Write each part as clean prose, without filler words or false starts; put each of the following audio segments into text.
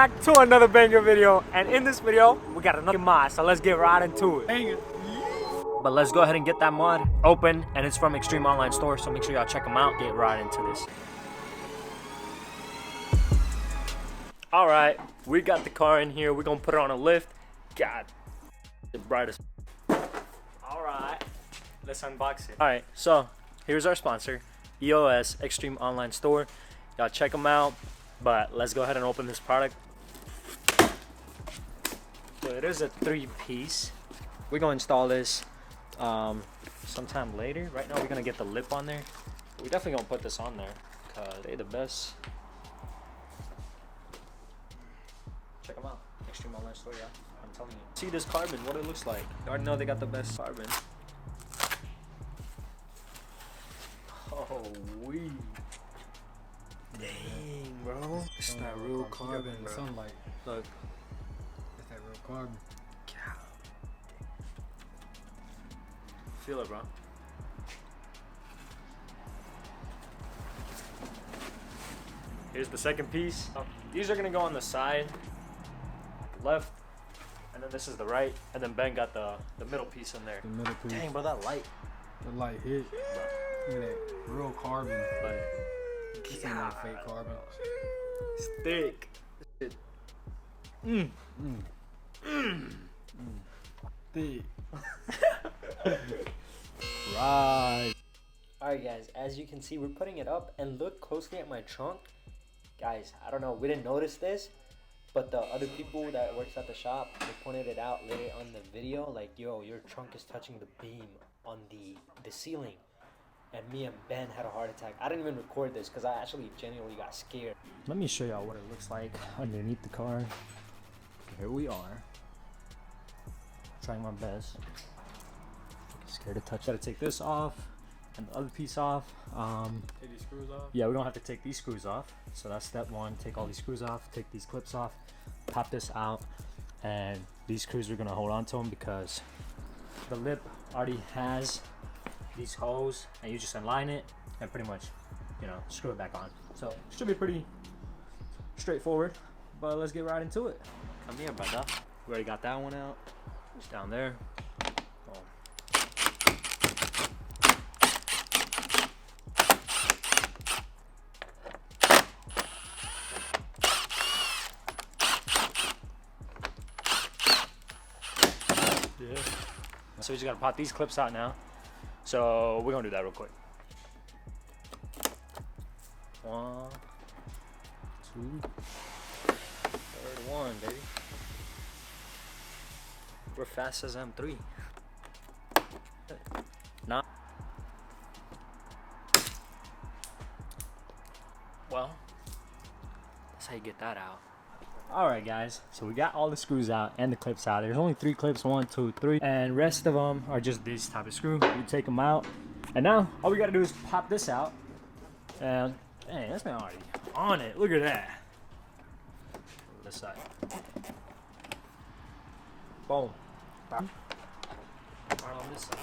back to another banger video, and in this video we got another mod, so let's get right into it. Banger. But let's go ahead and get that mod open, and it's from Extreme Online Store, so make sure y'all check them out. Get right into this. Alright, we got the car in here. We're gonna put it on a lift. God, the brightest. Alright, let's unbox it. Alright, so here's our sponsor, EOS, Extreme Online Store. Y'all check them out, but let's go ahead and open this product. So it is a 3-piece. We're gonna install this sometime later. Right now we're gonna get the lip on there. We're definitely gonna put this on there because they're the best. Check them out, Extreme Online Store, yeah. I'm telling you. See this carbon, what it looks like. You already know they got the best carbon. Oh, wee. Dang, bro. It's that real carbon, bro. Sunlight. Look. It's that real carbon. God. Feel it, bro. Here's the second piece. These are gonna go on the side, left, and then this is the right, and then Ben got the middle piece in there. The middle piece. Dang, bro, that light. The light hit. Bro. Look at that real carbon. Like, This ain't no fake carbon. it's thick. Thick. Right. Alright guys, as you can see, we're putting it up, and look closely at my trunk. Guys, I don't know, we didn't notice this, but the other people that works at the shop, they pointed it out later on the video, like, yo, your trunk is touching the beam on the ceiling. And me and Ben had a heart attack. I didn't even record this because I actually genuinely got scared. Let me show y'all what it looks like underneath the car. Here we are. Trying my best. Scared to touch. Gotta take this off and the other piece off. Take these screws off? Yeah, we don't have to take these screws off. So that's step one. Take all these screws off, take these clips off, pop this out, and these screws we're gonna hold on to them because the lip already has these holes, and you just align it and pretty much, you know, screw it back on. So it should be pretty straightforward, but let's get right into it. Come here, brother. We already got that one out. It's down there. Oh. Yeah. So we just gotta pop these clips out now. So we're gonna do that real quick. 1, 2, third one, baby. We're fast as M3. Not. Well, that's how you get that out. Alright guys, so we got all the screws out and the clips out. There's only 3 clips, 1, 2, 3, and rest of them are just this type of screw. You take them out, and now all we gotta do is pop this out. And hey, that's been already on it. Look at that. This side. Boom. Pop. Right on this side.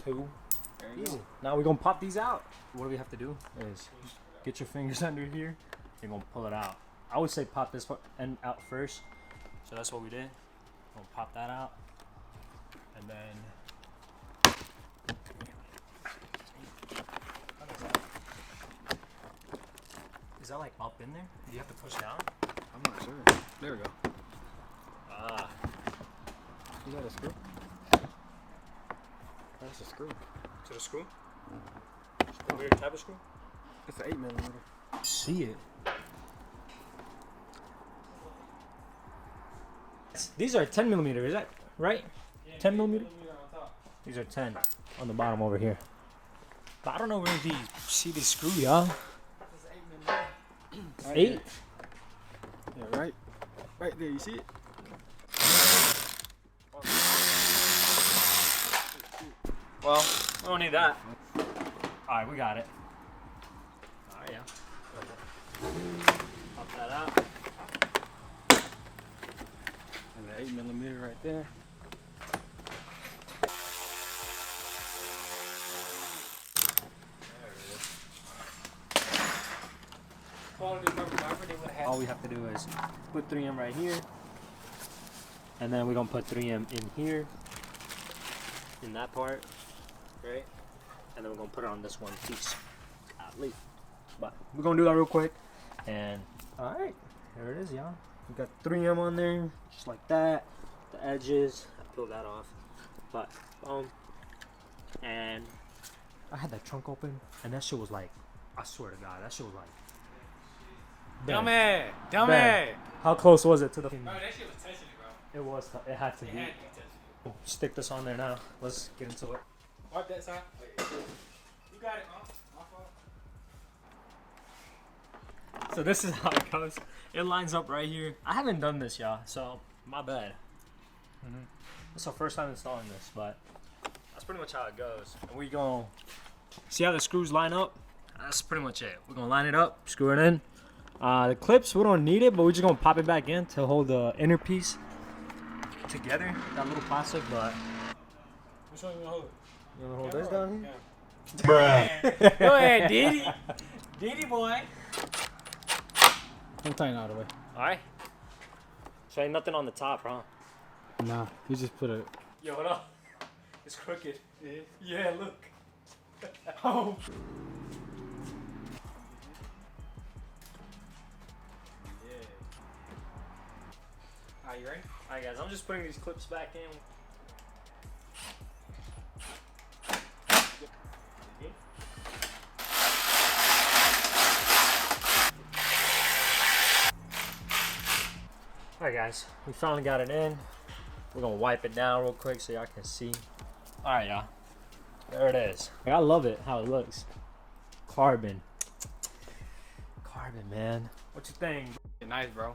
2. Easy. Now we're gonna pop these out. What we have to do is get your fingers under here. You're gonna pull it out. I would say pop this end out first. So that's what we did. We'll pop that out, and then is that like up in there? Do you have to push down? I'm not sure. There we go. Ah. Is that a screw? That's a screw. To the screw? Weird type of screw? It's an 8mm. See it. These are 10mm, is that right? Yeah, 10mm? These are 10 on the bottom over here. But I don't know where these, see this screw, y'all. 8? Yeah, right there, you see it? Well, we don't need that. Alright, we got it. Alright, yeah. Pop that out. And the 8mm right there. There it is. all we have to do is put 3M right here, and then we're gonna put 3M in here, in that part, right? And then we're gonna put it on this one piece. Golly. But we're gonna do that real quick, and all right, there it is, y'all. We got 3M on there, just like that. The edges, I peeled that off, but boom. And I had that trunk open, and that shit was like, I swear to God, that shit was like. Dummy! Dummy! Bang. How close was it to the? Bro, that shit was touching it, bro. It was. It had to be. It had to be touching it. Stick this on there now. Let's get into it. Wipe that side. Wait. You got it, man. My fault. So this is how it goes. It lines up right here. I haven't done this, y'all, so my bad. It's our first time installing this, but that's pretty much how it goes. And we gonna see how the screws line up. That's pretty much it. We're gonna line it up, screw it in. The clips, we don't need it, but we're just gonna pop it back in to hold the inner piece together. That little plastic, but Which one you gonna hold? you wanna hold this down here? Bruh. Go ahead, Diddy. Diddy boy. I'm tighten all the way. Alright. So ain't nothing on the top, huh? Nah, you just put a. Yo, what up? It's crooked. Yeah, look. Oh. Are you ready? Alright guys, I'm just putting these clips back in. Alright guys, we finally got it in. We're gonna wipe it down real quick so y'all can see. Alright y'all, there it is. I love it, how it looks. Carbon. Carbon, man. What you think? Nice, bro.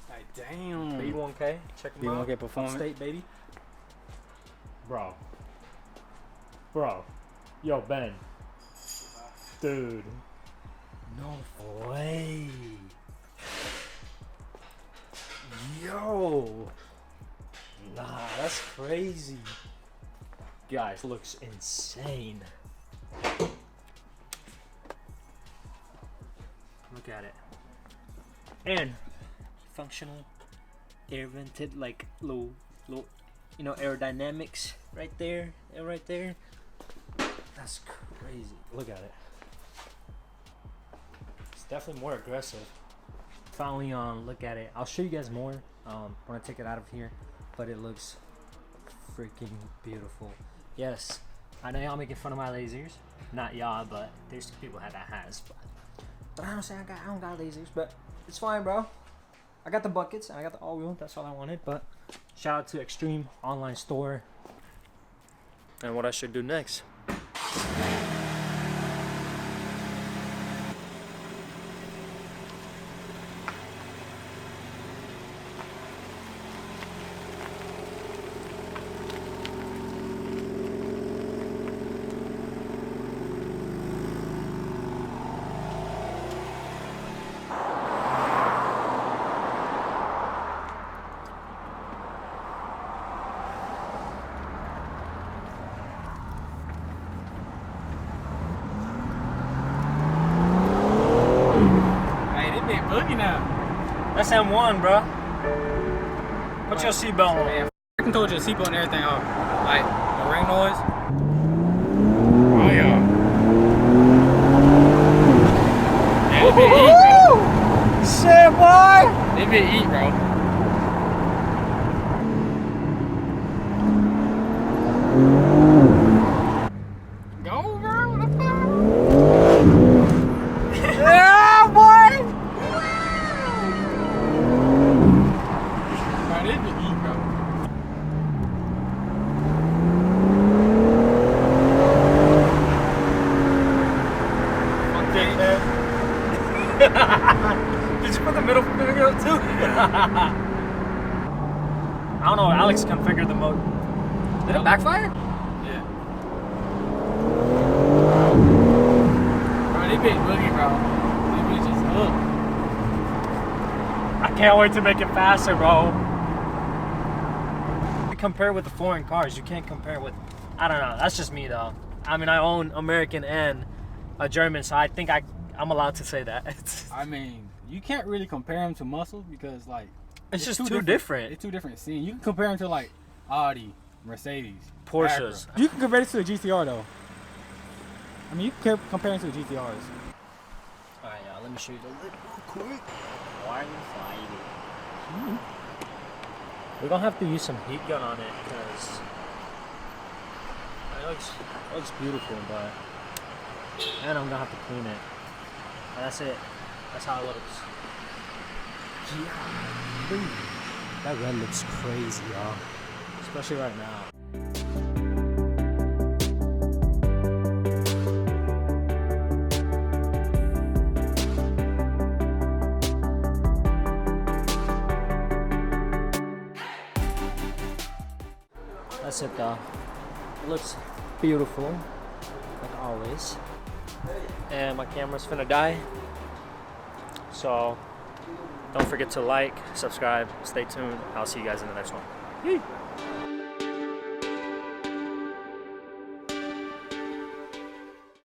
Like, damn. B1K, check them out. B1K performance. Upstate, baby. Bro. Yo, Ben. Dude. No way. Yo. Nah, that's crazy. Guys, looks insane. Look at it. And functional, air vented, like low, you know, aerodynamics right there and right there. That's crazy. Look at it. It's definitely more aggressive. Finally, look at it. I'll show you guys more when I take it out of here, but it looks freaking beautiful. Yes, I know y'all making fun of my lasers. Not y'all, but there's people that has. But I don't say I don't got lasers, but it's fine, bro. I got the buckets and I got the all-wheel. That's all I wanted. But shout out to Extreme Online Store. And what I should do next. That's M1, bro. Put your seatbelt on. Man, I told you the seatbelt and everything off. Like, the ring noise. Oh, yeah. Man, they been eat, bro. Shit, boy! They been eat, bro. Go, bro. Let's go. Yeah, boy! Bro, they been eat, bro. Okay, man. Did you put the middle finger up too? I don't know. Alex configured the mode. Did it backfire? Yeah. Bro, they been boogie, bro. They been just hooked. I can't wait to make it faster, bro. Compare with the foreign cars. You can't compare with. I don't know. That's just me, though. I mean, I own American and a German, so I think I'm allowed to say that. I mean, you can't really compare them to muscle because like it's just too different. It's two different scenes. You can compare them to like Audi, Mercedes, Porsches. Acura. You can compare it to a GTR though. I mean, you can compare it to the GTRs. Alright, y'all, let me show you the lid real quick. We're gonna have to use some heat gun on it because it looks beautiful, but and I'm gonna have to clean it. And that's it. That's how it looks. Yeah. That red looks crazy, y'all. Especially right now. That's it though. It looks beautiful, like always. And my camera's finna die. So don't forget to like, subscribe, stay tuned. I'll see you guys in the next one. Yee.